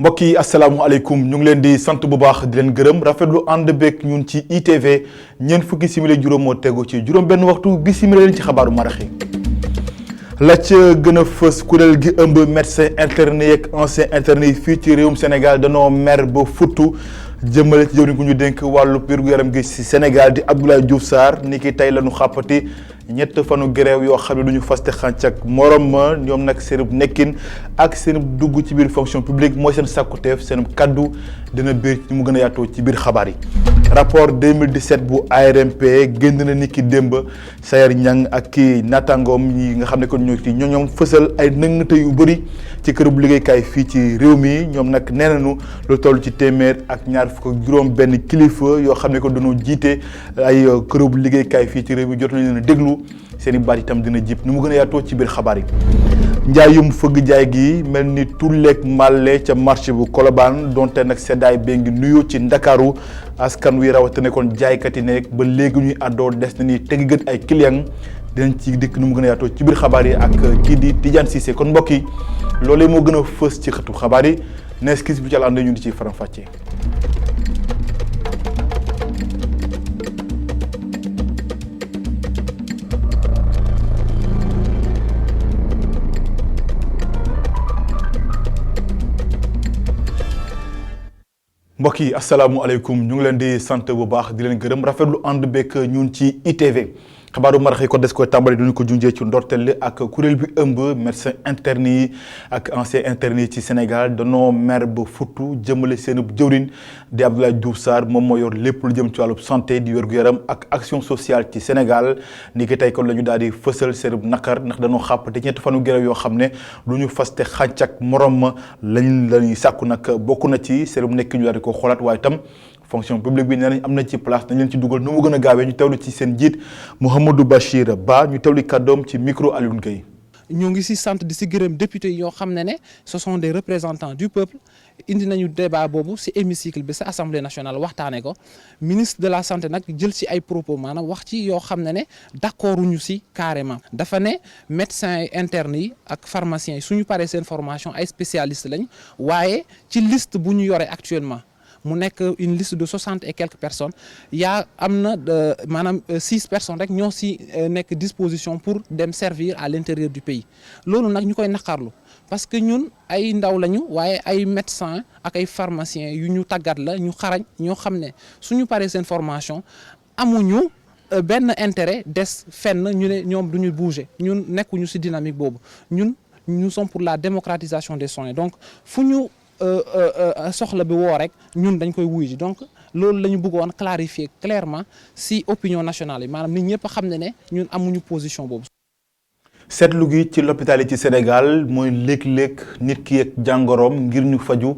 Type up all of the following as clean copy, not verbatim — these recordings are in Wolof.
mbokk yi asalaamualeykum ñu ngi leen di sant bu baax di leen gërëm rafetlu ànd beeg ñun ci ITV ñeent fukki simili juróom moo tegu ci juróom benn waxtu bisimila leen ci xabaaru maraxi la ca gën a fës kuréel gi ëmb médecin interne yeeg ancien interne yi fii ci réewum Sénégal danoo mer ba futtu jëmale ci jëwriñ ku ñu dénk wàllu wér-gu-yaram gi ci Sénégal di Abdoulaye Diouf Sarr ni ki tey la ñu xàppati ñett fanu grève yoo xam ne du ñu faste xànc ak morom ma ñoom nag seen nekkin ak seen dugg ci biir fonction publique mooy seen sàkkuteef seen kaddu dina biir ci mu gën a yaatoo ci biir xabaar yi. rapport 2017 bu ARMP génn na ni ki démb Sayer Niang ak kii naataangoom ñi nga xam ne kon ñoo ci ñoom fësal ay nëngate yu bëri ci kërub liggéeykaay fii ci réew mi ñoom nag nee nañu lu toll ci téeméer ak ñaar fukk ak juróom benn kilifa yoo xam ne ko dañoo jiite ay kërub liggéeykaay fii ci réew mi jot nañu leen a déglu seen i baat itam dina jib ni mu gën a yaatoo ci biir xabaar yi. njaayum fëgg jaay gi mel ni tulleeg màlle ca marché bu Colobane donte nag seddaay bee ngi nuyu ci Ndakaaru askan wi rawatina kon jaaykat yi nekk ba léegi ñuy àddoo des na ni tegi gën ay client dinañ ci dikk nu mu gën a yaatoo ci biir xabaar yi ak kii di Tidiane Cissé kon mbokk yi loolee moo gën a fës ci xëtu xabaar yi nees kis bi ci ànd ñu di ci faram-fàccee. mbokk yi asalaamualeykum ñu ngi leen di sant bu baax di leen gërëm rafetlu ànd bekk ñun ci ITV xabaaru marax yi ko des koy tàmbali duñu ko junjee ci ndorteel li ak kuréel bi ëmb médecin interne yi ak ancien interne yi ci Sénégal danoo mer ba futtu jëmale seen jëwriñ di Abdoulaye Diouf Sarr moom moo yor lépp lu jëm ci wàllu santé di wér-gu-yaram ak action sociale ci Sénégal ni ki tey kon la ñu daal di fësal seen naqar ndax dañoo xàpp te ñetti fanu grève yoo xam ne lu ñu faste xànc ak morom ma lañuy sàkku nag bokk na ci seen nekk ñu daal di ko xoolaat waaye itam fonction publique bi nee nañ am na ci place nañ leen ci dugal nu mu gën a gaawee ñu teewlu ci seen jiit Mouhamadou Bachir Ba ñu teewlu kàddoom ci micro Alioune Gueye. ñoo ngi si sant di si gërëm député yoo xam ne ce sont des représentants du peuple indi nañu débat boobu si hémicycle bi sa assemblée nationale waxtaanee ko ministre de la santé nag jël si ay propos maanaam wax ci yoo xam ne d'accord ñu si carrément dafa ne médecins internes yi ak pharmaciens yi suñu paree seen formation ay spécialistes lañ waaye ci liste bu ñu yore actuellement. mu nekk une liste de 60 et quelques personnes yaa am na maanaam 6 personnes rek ñoo si nekk disposition pour dem servir à l'intérieur du pays loolu nag ñu koy naqarlu parce que ñun ay ndaw lañu waaye ay médecins ak ay pharmaciens yu ñu tàggat la ñu xarañ ñoo xam ne suñu paree seen formation amuñu benn intérêt des fenn ñu ne ñoom du ñu bouger ñun nekkuñu si dynamique boobu ñun nous sommes pour la démocratisation des soins donc fu ñu soxla bi woo rek ñun dañ koy wuy ji donc loolu la ñu bëggoon clarifier clairement si opinion nationale yi maanaam nit ñëpp xam ne ñun amuñu position boobu. seetlu gi ci l'hôpital yi ci Sénégal mooy léeg-léeg nit ki ak jàngoroom ngir ñu faju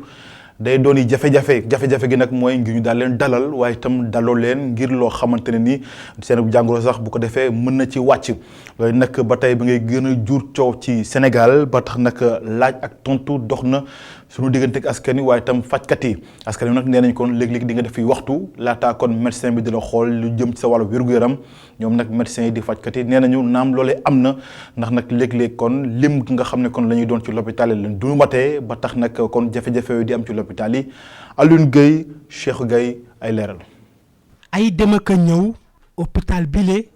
day doon yi jafe-jafe gi nag mooy ngir ñu daal leen dalal waaye itam daloo leen ngir loo xamante ne ni seen jàngoro sax bu ko defee mën na ci wàcc loolu nag ba tey ba ngay gën a jur coow ci Sénégal ba tax nag laaj ak tontu dox na suñu diggante ak askan wi waaye itam fajkat yi askan wi nag nee nañ kon léeg-léeg di nga def fi waxtu laataa kon médecin bi di la xool lu jëm ci sa wàllu wér-gu-yaram ñoom nag médecin yi di fajkat yi nee nañu naam loolee am na ndax nag léeg-léeg kon lim nga xam ne kon la ñuy doon ci l'hôpital yi leen du matee ba tax nag kon jafe-jafe yooyu di am ci l'hôpital yi Alioune Gueye Cheikh Gueye ay leeral. ay dem ak a ñëw hôpital bile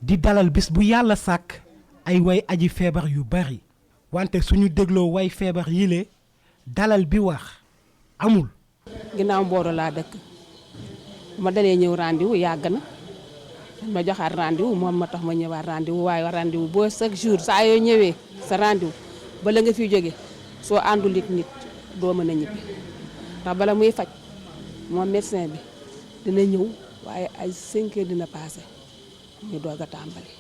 di dalal bis bu yàlla sàkk ay way aji feebar yu bari wante suñu dégloo way feebar yile dalal bi wax amul. ginnaaw Mboro laa dëkk ma dalee ñëw rendez-vous yàgg na ma joxaat rendez-vous moom ma tax ma ñëwaat rendez-vous waaye rendez-vous boo chaque jour saa yoo ñëwee sa rendez-vous bala nga fiy jóge soo àndul ak nit doo mën a ñibbi ndax bala muy faj moom médecin bi dina ñëw waaye ay 5 heures dina passé ñu doog a tàmbali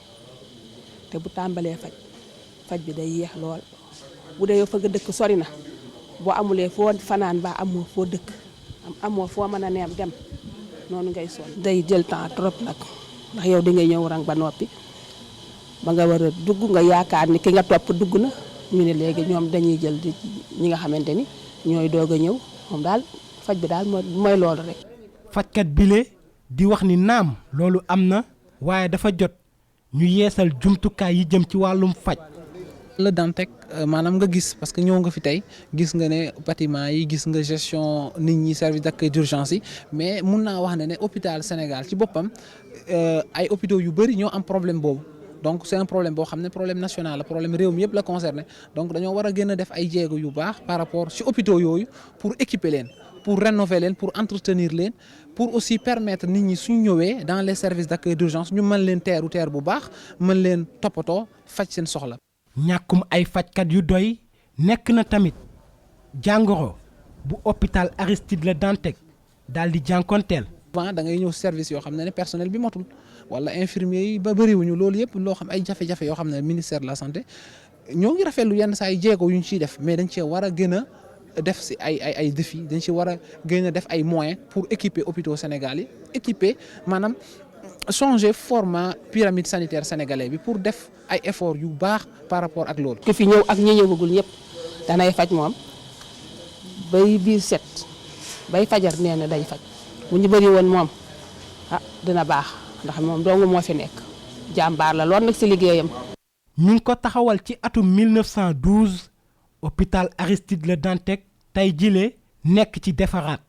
te bu tàmbalee faj bi day yéex lool bu dee yow fa nga dëkk sori na. boo amulee foo fanaan ba amoo foo dëkk amoo foo mën a neem dem noonu ngay sonn. day jël temps trop nag ndax yow di ngay ñëw rang ba noppi ba nga war a dugg nga yaakaar ni ki nga topp dugg na ñu ne léegi ñoom dañuy jël di ñi nga xamante ni ñooy doog a ñëw moom daal faj bi daal mooy loolu rek. fajkat bile di wax ni naam loolu am na waaye dafa jot ñu yeesal jumtukaay yi jëm ci wàllum faj Le Dantec maanaam nga gis parce que ñëw nga fi tey gis nga ne bâtiment yi gis nga gestion nit ñi service d'accueil d'urgence yi mais mun naa wax ne hôpital Sénégal ci boppam ay hôpitaux yu bëri ñoo am problème boobu donc c'est un problème boo xam ne problème national la problème réew mi yëpp la concerné donc dañoo war a gën a def ay jéego yu baax par rapport ci hôpitaux yooyu pour équiper leen pour rénover leen pour entretenir leen pour aussi permettre nit ñi suñ ñëwee dans les services d'accueil d'urgence ñu mën leen teeru teer bu baax mën leen toppatoo faj seen soxla. ñàkkum ay fajkat yu doy nekk na tamit jàngoro bu hôpital Aristide Le Dantec daal di jànkonteel. souvent da ngay ñëw service yoo xam ne personnel bi motul wala infirmier yi ba bëriwuñu loolu yëpp loo xam ay jafe-jafe yoo xam ne ministère de la santé ñoo ngi rafetlu yenn saa yi jéego yu ñu ciy def mais dañ cee war a gën a def si ay défis dañ ci war a gën a def ay moyens pour équiper hôpitaux Sénégal yi équiper maanaam changer format pyramide sanitaire sénégalais bi pour def ay efforts yu baax par rapport ak loolu. ku fi ñëw ak ñi ñëwagul ñëpp danay faj moom bay biir set bay fajar nee na day faj bu ñu bëri woon moom dina baax ndax moom dong moo fi nekk jàmbaar la lool nag ci liggéeyam. ñu ngi ko taxawal ci atum 1912 hôpital Aristide Le Dantec tey jile nekk ci defaraat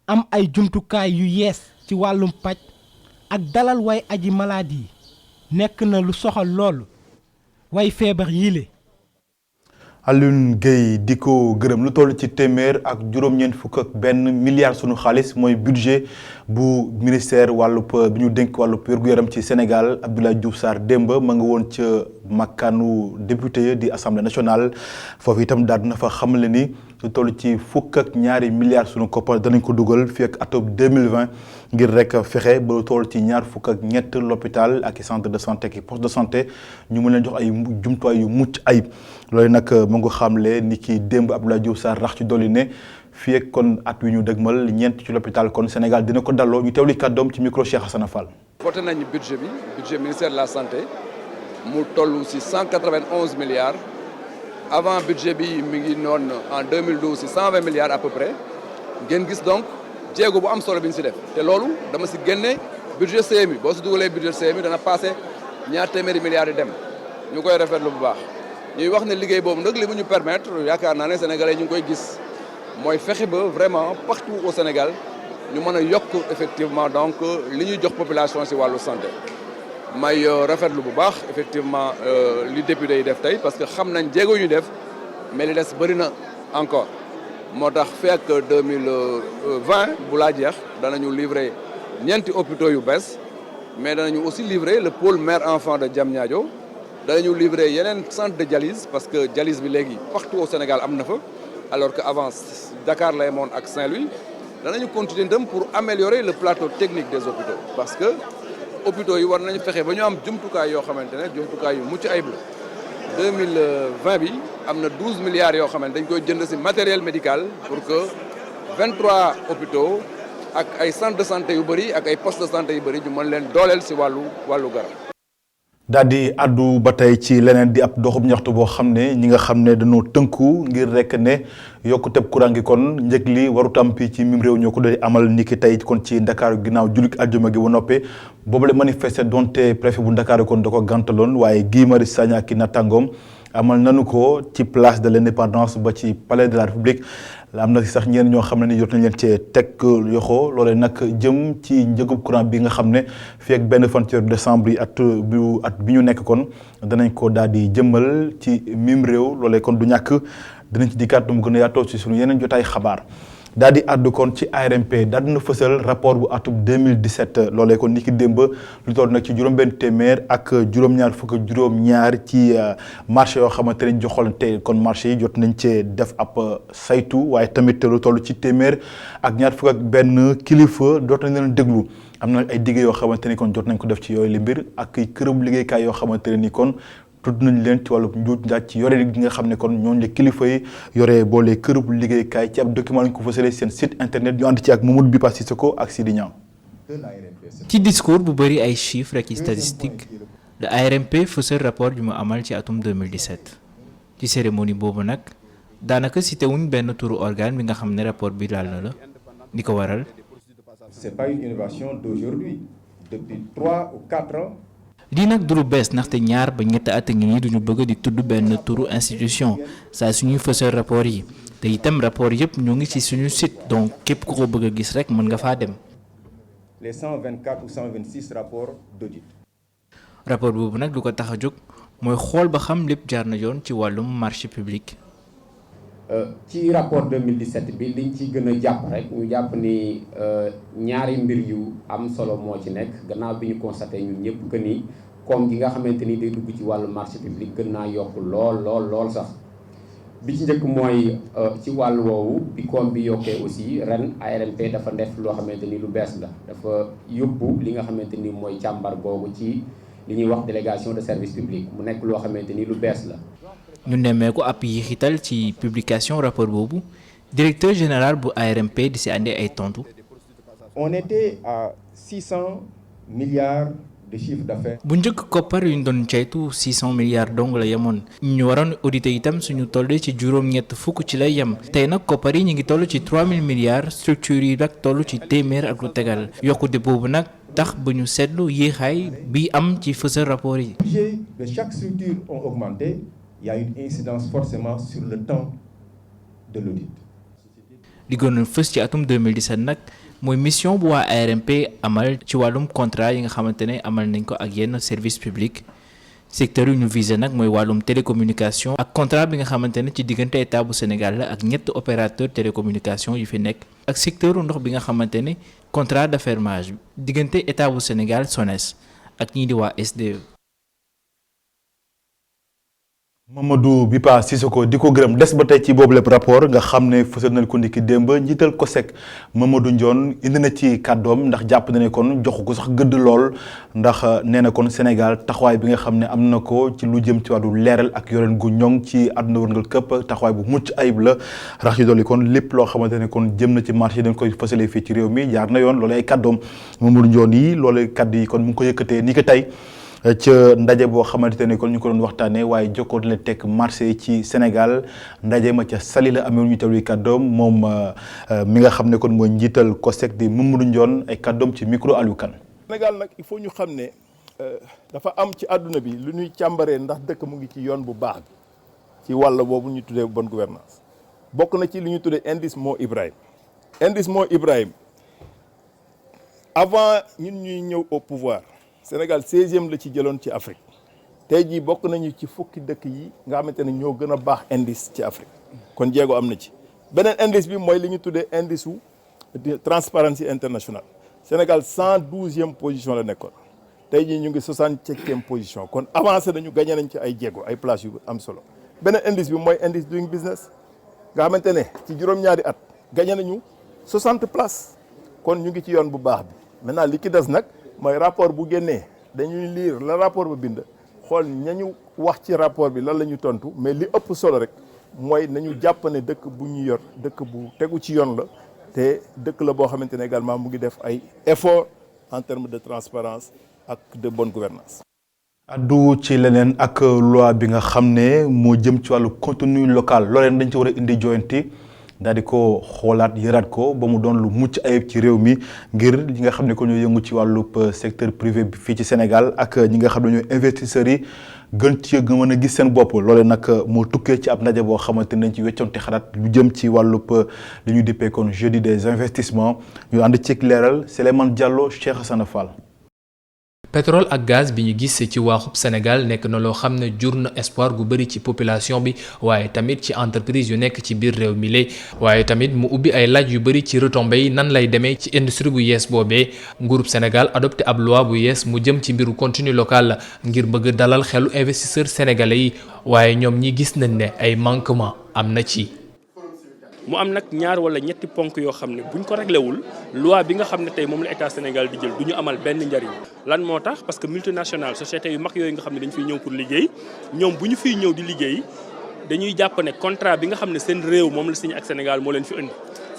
am ay jumtukaay yu yees ci wàllum paj ak dalal way aji malade yi nekk na lu soxal loolu way feebar yile. Alioune Gueye di ko gërëm lu toll ci téeméer ak juróom-ñeent fukk ak benn milliard sunu xaalis mooy budget bu ministère wàllub bi ñu dénk wàllub wér-gu-yaram ci Sénégal Abdoulaye Diouf Sarr démb ma nga woon ca makkaanu député di assemblée nationale foofu itam daal dina fa xamle ni lu toll ci fukk ak ñaari milliards sunu koppar danañ ko dugal fii ak atum 2020 ngir rek fexe ba lu toll ci ñaar fukk ak ñett l'hôpital ak i centre de santé ak i poste de santé ñu mën leen jox ay jumtuwaay yu mucc ayib loolu nag mu ngi xamle ni ki démb Abdoulaye Diouf Sarr rax ci dolli ne fii ak kon at wi ñu dëgmal ñeent ci l'hôpital kon Sénégal dina ko dalloo ñu teewli kàddoom ci micro Cheikh Hassana Fall. voté nañu budget ministère de la santé mu toll ci 191 milliards avant budget bi mi ngi noon en 2012 ci 120 milliards à peu près ngeen gis donc jéego bu am solo bi ñu ci def te loolu dama ci génne budget CMU boo ci dugalee budget CMU dana passé ñaar téeméeri milliards yi dem ñu koy rafetlu bu baax ñuy wax ne liggéey boobu nag li mu ñu permettre yaakaar naa ne sénégalais ñu ngi koy gis mooy fexe ba vraiment partout au Sénégal ñu mën a yokk effectivement donc li ñuy jox population ci wàllu santé may rafetlu bu baax effectivement li député yi def tey parce que xam nañ jéego ñu def mais li des bëri na encore moo tax fekk 2020 bu laa jeex danañu livrer ñeenti hôpitaux yu bees mais danañu aussi livrer le pôle mère enfant de Diamniadio danañu livrer yeneen centre de dialyse parce que dialyse bi léegi partout au Sénégal am na fa alors que avant Dakar lay moon ak Saint-Louis danañu continuer itam pour améliorer le plateau technique des hôpitaux parce que hôpitaux yi war nañu fexe ba ñu am jumtukaay yoo xamante ne jumtukaay yu mucc ayib la 2020 bi am na 12 milliards yoo xamante dañ koy jënd ci matériel médical pour que 23 hôpitaux ak ay centres de santé yu bëri ak ay postes de santé yu bëri ñu mën leen dooleel ci wàllu garab. daal di addu ba tey ci leneen di ab doxub ñaxtu boo xam ne ñi nga xam ne dañoo tënku ngir rek ne yokkuteb courant gi kon njëg li waru tampi ci mim réew ñoo ko doon amal niki tey kon ci Dakar ginnaaw jullit àjjuma gi ba noppee boobu la manifester donte préfet bu Dakar kon da ko gàntaloon waaye Guy Marius Sagna ak nattangoom amal nanu ko ci place de l'indépendance ba ci palais de la République am na si sax ñenn ñoo xam ne ni jot nañ leen cee teg yoxoo loolee nag jëm ci njëgub courant bi nga xam ne fii ak benn fan ci décembre yi at bi ñu nekk kon danañ ko daal di jëmmal ci mim réew loolee kon du ñàkk dinañ ci dikkaat mu gën a yaatoo ci suñu yeneen jotaay xabaar daal di àddu kon ci ARMP daal dina fësal rapport bu atum 2017 loolee kon ni ki démb lu toll nag ci juróom-benn téeméer ak juróom-ñaar fukk ak juróom-ñaar ci marché yoo xamante ne joxolante kon marché yi jot nañ cee def ab saytu waaye tamit lu toll ci téeméer ak ñaar fukk ak benn kilifa doot nañ leen déglu am na ay digge yoo xamante ni kon jot nañ ko def ci yooyu li mbir ak këram liggéeykaay yoo xamante ne ni kon tudd nañ leen ci wàllu njuuj njaaj ci yore gi nga xam ne kon ñooñu la kilifa yi yore boole kërub liggéeykaay ci ab document lañ ko fësalee seen site internet ñu ànd ci ak Mamadou Bipa Sissoko ak Sidi Niang. ci discours bu bëri ay chiffres ak statistiques la ARMP fësal rapport bi mu amal ci atum 2017 ci cérémonie boobu nag daanaka cité wuñ benn turu organe bi nga xam ne rapport bi laal na la di ko waral. C'est pas une innovation d'aujourd'hui. Depuis 3 ou 4 ans. lii nag du lu bees ndaxte ñaar ba ñetti at ngi nii duñu bëgg di tudd benn turu institution saa suñuy fësal rapport yi te itam rapport yëpp ñoo ngi ci suñu site donc képp ku ko bëgg a gis rek mën nga faa dem. Les 124 ou 126 rapports d'audit. rapport boobu nag lu ko tax a jóg mooy xool ba xam lépp jaar na yoon ci wàllum marché public. ci rapport 2017 bi liñ ci gën a jàpp rek ñu jàpp ni ñaari mbir yu am solo moo ci nekk gannaaw bi ñu constaté ñun ñëpp que ni koom gi nga xamante ni day dugg ci wàllu marché public gën naa yokk lool sax bi ci njëkk mooy ci wàllu woowu bi koom bi yokkee aussi ren ARMP dafa def loo xamante ni lu bees la dafa yóbbu li nga xamante ni mooy càmbar googu ci li ñuy wax délégation de service public mu nekk loo xamante ni lu bees la. ñu nemmeeku ab yixital ci publication rapport boobu directeur général bu ARMP di si andi ay tontu. On était à 600 milliards de chiffre d'affaires. bu njëkk koppar yu ñu doon ceytu 600 milliards dong la yemoon ñu waroon auditer itam suñu toll ci juróom-ñett fukk ci lay yem tey nag koppar yi ñu ngi toll ci 3000 milliards structure yi nag toll ci téeméer ak lu tegal yokkute boobu nag tax ba ñu seetlu yéexaay bi am ci fësal rapport yi. Les budgets de chaque structure ont augmenté. Il y a une incidence forcément sur le temps de l'audit. li gënoon fës ci atum 2017 nag mooy mission bu waa ARMP amal ci wàllum contrat yi nga xamante ne amal nañ ko ak yenn service public secteur yu ñu visé nag mooy wàllum télécommunication ak contrat bi nga xamante ne ci diggante état bu Sénégal la ak ñetti opérateur télécommunication yu fi nekk ak secteur ndox bi nga xamante ne contrat d'affermage diggante état bu Sénégal SONES ak ñii di waa SDE. Mamadou Bipa Sissoko di ko gërëm des ba tey ci boobu lépp rapport nga xam ne fësal nañ ko ndiki démb njiital COSEC Mamadou Ndione indi na ci kàddoom ndax jàpp na ne kon joxu ko sax gëdd lool ndax nee na kon Sénégal taxawaay bi nga xam ne am na ko ci lu jëm ci wàllu leeral ak yoreen gu ñoŋ ci àdduna wërngal këpp taxawaay bu mucc ayib la rax yi dolli kon lépp loo xamante ne kon jëm na ci marché dañ koy fësalee fii ci réew mi jaar na yoon loolu ay kàddoom Mamadou Ndione yi loolu kàddu yi kon mu ngi ko yëkkatee ni ko tey ca ndaje boo xamante ne kon ñu ko doon waxtaanee waaye jokkoo na teg marché ci Sénégal ndaje ma ca Saly la amee ñu teewlu kàddoom moom mi nga xam ne kon mooy njiital COSEC di Mamadou Ndione ay kàddoom ci micro Aliou Kane. Sénégal nag il faut ñu xam ne dafa am ci àdduna bi lu ñuy càmbaree ndax dëkk mu ngi ci yoon bu baax bi ci wàll boobu ñu tuddee bonne gouvernance bokk na ci li ñu tuddee indice Mo Ibrahim. indice Mo Ibrahim avant ñun ñuy ñëw au pouvoir. Sénégal 16e la ci jëloon ci Afrique tey jii bokk nañu ci fukki dëkk yi nga xamante ne ñoo gën a baax indice ci Afrique kon jéego am na ci beneen indice bi mooy li ñu tuddee indice wu Transparency International Sénégal 112e position la nekkoon tey jii ñu ngi 67e position kon avancé nañu gagné nañ ci ay jéego ay place yu am solo beneen indice bi mooy indice doing business nga xamante ne ci juróom-ñaari at gagné nañu 60 places kon ñu ngi ci yoon bu baax bi maintenant li ki des nag. mooy rapport bu génnee dañuy lire la rapport ba bind xool ñañu wax ci rapport bi lan la ñu tontu mais li ëpp solo rek mooy nañu jàpp ne dëkk bu ñu yor dëkk bu tegu ci yoon la te dëkk la boo xamante ne également mu ngi def ay efforts en termes de transparence ak de bonne gouvernance addu ci leneen ak loi bi nga xam ne moo jëm ci wàllu contenu local looleen dañ ci war a indi joyanti daal di ko xoolaat yëraat ko ba mu doon lu mucc ayib ci réew mi ngir ñi nga xam ne ko ñoo yëngu ci wàllub secteur privé bi fii ci Sénégal ak ñi nga xam ne ñooy investisseurs yi gën ci mën a gis seen bopp loole nag moo tukkee ci ab ndaje boo xamante ne dañ ci weccoonte xalaat lu jëm ci wàllub li ñu dippee kon jeudi des investissements ñu ànd ci leeral Souleymane Diallo Cheikh Hassana Fall. pétrole ak gaz bi ñu gis ci waaxub Sénégal nekk na loo xam ne jur na espoir gu bëri ci population bi waaye tamit ci entreprise yu nekk ci biir réew mi waaye tamit mu ubbi ay laaj yu bëri ci retombées yi nan lay demee ci industrie bu yees boobee nguurub Sénégal adopté ab loi bu yees mu jëm ci mbiru contenu local ngir bëgg dalal xelu investisseur sénégalais yi waaye ñoom ñi gis nañ ne ay manquement am na ci. mu am nag ñaar wala ñetti ponk yoo xam ne buñ ko réglé wul loi bi nga xam ne tey moom la état Sénégal di jël du ñu amal benn njariñ lan moo tax parce que multinationales sociétés yu mag yooyu nga xam ne dañ fiy ñëw pour liggéey ñoom bu ñu fiy ñëw di liggéey dañuy jàpp ne contrat bi nga xam ne seen réew moom la signé ak Sénégal moo leen fi indi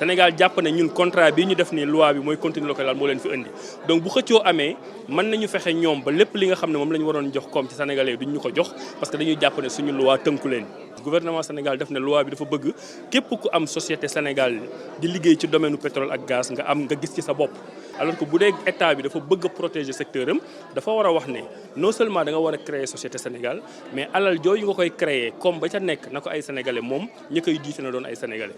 Sénégal jàpp ne ñun contrat bii ñu def nii loi bi mooy contenu local moo leen fi indi donc bu xëccoo amee mën nañu fexe ñoom ba lépp li nga xam ne moom la ñu waroon jox comme ci sénégalais duñ ñu ko jox parce que dañuy jàpp ne suñu loi tënku leen. gouvernement Sénégal def ne loi bi dafa bëgg képp ku am société Sénégal di liggéey ci domaine pétrole ak gaz nga gis ci sa bopp. alors que bu dee état bi dafa bëgg a protéger secteur am dafa war a wax ne non seulement da nga war a créer société Sénégal mais alal jooju nga koy créer comme ba ca nekk na ko ay sénégalais moom ñi koy jiite na doon ay sénégalais.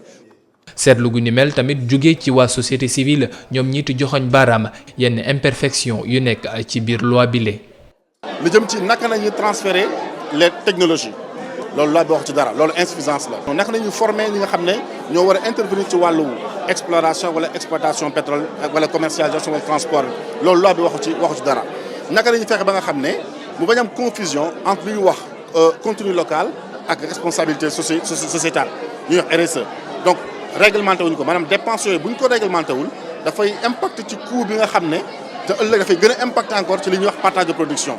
seetlu gu ni mel tamit jóge ci waa société civile ñoom ñiitu joxoñ baaraam yenn imperfection yu nekk ci biir loi bile. lu jëm ci naka nañu transférer les technologies loolu loi bi wax ci dara loolu insuffisance la. naka nañu former ñi nga xam ne ñoo war a intervenir ci wàllu exploration wala exploitation pétrole wala commercialisation wala transport bi loolu loi bi waxu ci dara. naka nañu fexe ba nga xam ne mu bañ am confusion entre li ñuy wax contenu local ak responsabilité sociétale ñuy wax RSE donc. réglementé wuñ ko maanaam dépense yooyu bu ñu ko réglementé wul dafay impact ci coût bi nga xam ne te ëllëg dafay gën a impact encore ci li ñuy wax partage de production.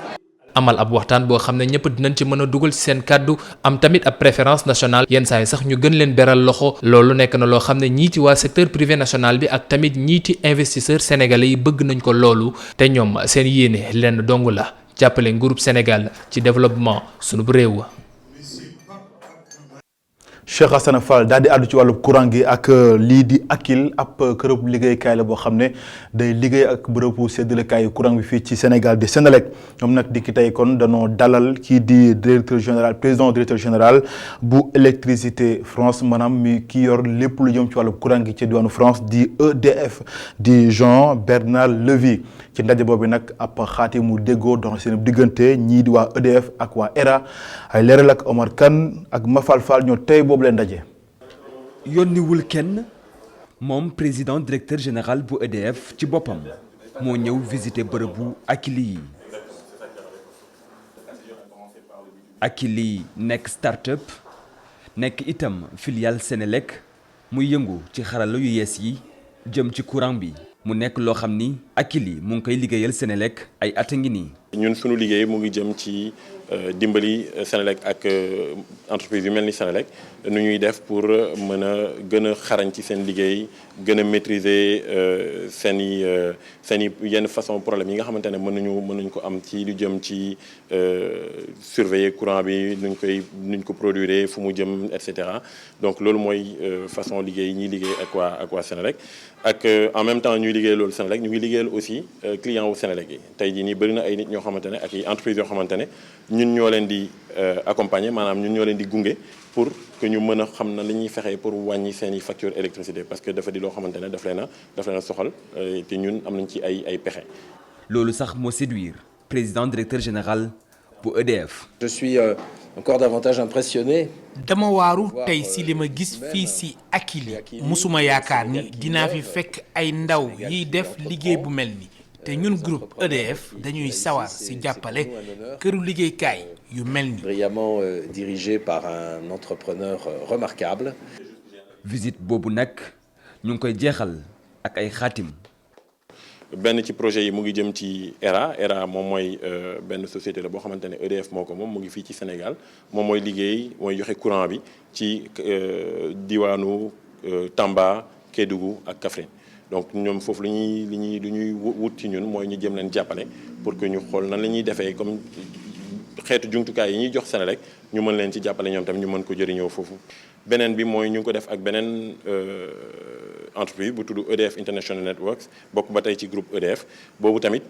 amal ab waxtaan boo xam ne ñëpp dinañ ci mën a dugal ci seen kàddu am tamit ab préférence nationale yenn saa yi sax ñu gën leen beral loxo loolu nekk na loo xam ne ñii ci waa secteur privé national bi ak tamit ñii ci investisseurs sénégalais yi bëgg nañ ko loolu te ñoom seen yéene lenn dong la jàppale nguurub Sénégal ci développement sunub réew. Cheikh Hassana Fall daal di àddu ci wàllu courant gi ak lii di Akil ab kërëb liggéeykaay la boo xam ne day liggéey ak bërëbu séddalekaayu courant bi fii ci Sénégal di Sénélec ñoom nag dikki tey kon danoo dalal kii di directeur général président directeur général bu électricité France maanaam mi ki yor lépp lu jëm ci wàllu courant gi ci diwaanu France di EDF di Jean Bernard Lévy ci ndaje boobu nag ab xaati mu déggoo dox seen diggante ñii di waa EDF ak waa ERA ay leeral ak Omar Kane ak Mafal Fall ñoo tey boobu leen ndaje. yónniwul kenn moom président directeur général bu EDF ci boppam moo ñëw visiter bërëbu Akili yi. Akili nekk start-up nekk itam filiale Sénélec muy yëngu ci xarala yu yees yi jëm ci courant bi. mu nekk loo xam ni Akili mu ngi koy liggéeyal Sénélec ay at a ngi nii. ñun sunu liggéey mu ngi jëm ci dimbali Sénélec ak entreprise yu mel ni Sénélec nu ñuy def pour mën a gën a xarañ ci seen liggéey gën a maîtriser seen i yenn façon problème yi nga xamante ne mën nañu ko am ci lu jëm ci surveiller courant bi nuñ ko produire fu mu jëm et cetera donc loolu mooy façon liggéey ñuy liggéey ak waa Sénélec ak en même temps ñuy liggéey loolu Sénélec ñu ngi liggéeyal aussi client wu Sénélec yi tey jii nii bëri na ay nit ñoo xamante ne ak ay entreprises yoo xamante ne ñun ñoo leen di accompagner maanaam ñun ñoo leen di gunge pour que ñu mën a xam na li ñuy fexee pour wàññi seen i facture électricité parce que dafa di loo xamante ne daf leen a soxal te ñun am nañ ci ay pexe. loolu sax moo séduire président directeur général bu EDF. Je suis encore davantage impressionné. dama waaru tey si li ma gis fii si Akili musuma yaakaar ni dinaa fi fekk ay ndaw yiy def liggéey bu mel ni te ñun groupe EDF dañuy sawar si jàppale këru liggéeykaay yu mel ni. Brillamment dirigé par un entrepreneur remarquable. visite boobu nag ñu ngi koy jeexal ak ay xaatim. benn ci projet yi mu ngi jëm ci ERA moom mooy benn société la boo xamante ne EDF moo ko moom mu ngi fii ci Sénégal moom mooy liggéey mooy joxe courant bi ci diwaanu Tamba Kédougou ak Kaffrine donc ñoom foofu li ñuy wut ci ñun mooy ñu jëm leen jàppale pour que ñu xool nan la ñuy defee comme xeetu jumtukaay yi ñuy jox Sénélec ñu mën leen ci jàppale ñoom tamit ñu mën ko jëriñoo foofu. beneen bi mooy ñu ngi ko def ak beneen entreprise bu tudd EDF International Networks bokk ba tey ci groupe EDF boobu tamit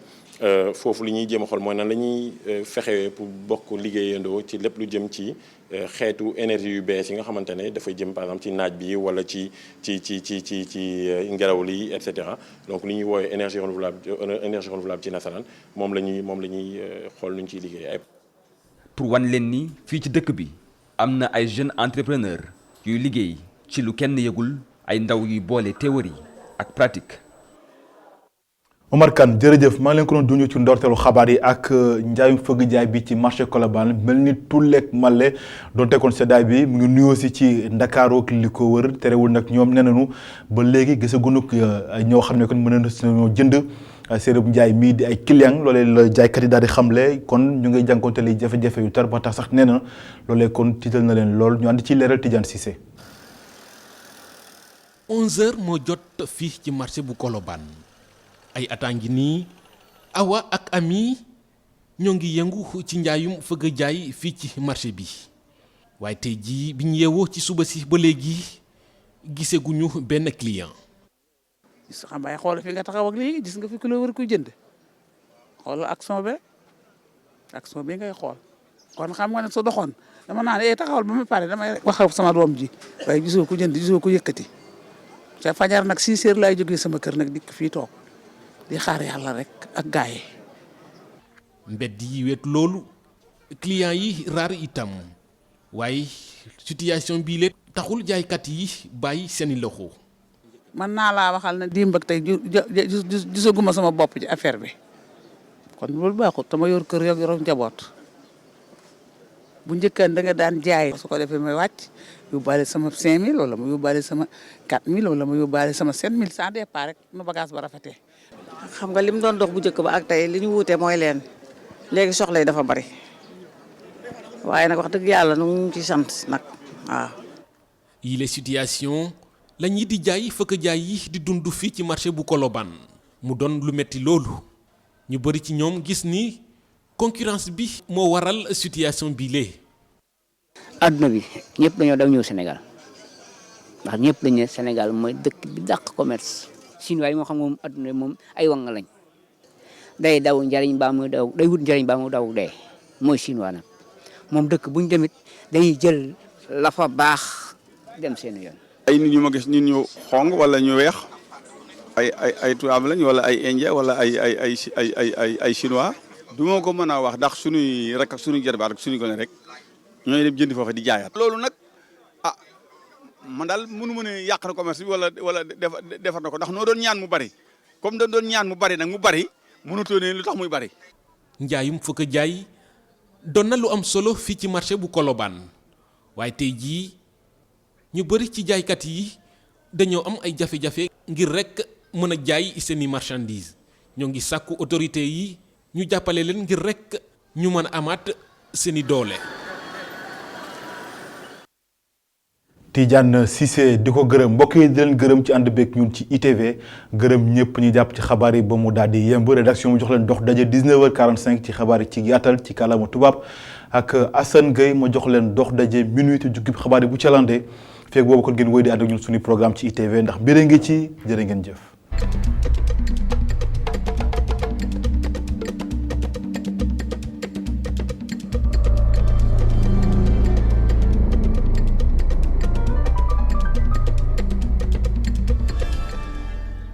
foofu li ñuy jéem a xool mooy nan la ñuy fexewee pour bokk liggéeyandoo ci lépp lu jëm ci xeetu énergie yu bees yi nga xamante ne dafay jëm par exemple ci naaj bi wala ci ngelaw li et cetera donc li ñuy woowee énergie renouvelable ci nasaraan moom la ñuy xool nu ñu ciy liggéey. pour wan leen ni fii ci dëkk bi am na ay jeunes entrepreneurs yuy liggéey ci lu kenn yëgul ay ndaw yuy boole théorie ak pratique. Omar Kane jërëjëf maa ngi leen ko doon duñu ci ndorteelu xabaar yi ak njaayum fëgg jaay bi ci marché Colobane mel ni tulleeg male doon tekkoon seddaay bi mu ngi nuyoo si ci Ndakaaru ak li ko wër terewul nag ñoom nee nañu ba léegi gisaguñu ñoo xam ne kon mën nañoo jënd séeréer bu njaay mii di ay client loolee la jaaykat yi daal di xamle kon ñu ngay jànkoonte li jafe-jafe yu tar ba tax sax nee na loolee kon tiital na leen lool ñu ànd ci leeral Tidiane Cissé. 11h moo jot fii ci marché bu Colobane ay attaques ngi nii Awa ak Ami ñoo ngi yëngu ci njaayum fëgg jaay fii ci marché bi waaye tey jii bi ñu yeewoo ci suba si ba léegi giseguñu benn client. gis xam nga xool fi nga taxaw ak léegi gis nga fi ku la war ko jënd xoolal action bi ngay xool kon xam nga ne su doxoon dama naan taxawal ba ma pare damay wax ak sama doom ji waaye gisoo ko jënd gisoo ko yëkkati te fajar nag 6 heures laay jógee sama kër nag dikk fii toog di xaar yàlla rek ak gaay yi. mbedd yi wet loolu client yi raar itam waaye situation bii leen taxul jaaykat yi bàyyi seeni loxo. mën naa laa waxal ne démb ak tey gisaguma sama bopp ci affaire bi kon loolu baaxut te ma yor kër yor njaboot bu njëkkaan da nga daan jaay. su ko defee may wàcc yóbbaale sama 5000 wala ma yóbbaale sama 4000 wala ma yóbbaale sama 7000 sans départ rek nu bagage ba rafetee. xam nga lim doon dox bu njëkk ba ak tey li ñu wuute mooy leen léegi soxla yi dafa bari waaye nag wax dëgg yàlla nu ñu ci sant nag waaw. yile situation la ñi di jaay fëkk jaay yi di dund fii ci marché bu Colobane mu doon lu metti loolu ñu bari ci ñoom gis ni concurrence bi moo waral situation bi lee. adduna bi ñëpp dañoo daw ñëw Sénégal ndax ñëpp dañ ne Sénégal mooy dëkk bi dàq commerce. Chinois yi moo xam moom adduna moom ay wang lañ day daw njariñ baa muy daw day wut njariñ baa muy daw dee mooy chinois nag moom dëkk buñ demit dañuy jël la fa baax dem seen yoon. ay nit ñu ma gis nit ñu xong wala ñu weex ay tubaab lañ wala ay indien wala ay chinois. du ma ko mën a wax ndax suñuy rek ak suñuy jarbaat ak suñuy gone rek ñooy dem jëndi foofu di jaayaat. loolu nag man daal mënu ma ne yàq na commerce bi wala defar na ko ndax noo doon ñaan mu bari comme dañ doon ñaan mu bari nag mu bari mënatoo ne lu tax muy bari. njaayum fëkk jaay doon na lu am solo fii ci marché bu Colobane waaye tey jii ñu bari ci jaaykat yi dañoo am ay jafe-jafe ngir rek mën a jaay seeni marchandise ñoo ngi sàkku autorité yi ñu jàppale leen ngir rek ñu mën a amaat seeni doole. Tidiane Cissé di ko gërëm mbokk yi di leen gërëm ci ànd beeg ñun ci ITV gërëm ñëpp ñu jàpp ci xabaar yi ba mu daal di yemb rédaction mu jox leen dox daje 19h45 ci xabaar yi ci yaatal ci kàllaama tubaab ak Assane Gueye ma jox leen dox daje minuit te jukki xabaar yi bu calante feeg boobu kon ngeen wéy di ànd ak ñun suñu programme ci ITV ndax mbir ngi ci jërë ngeen jëf.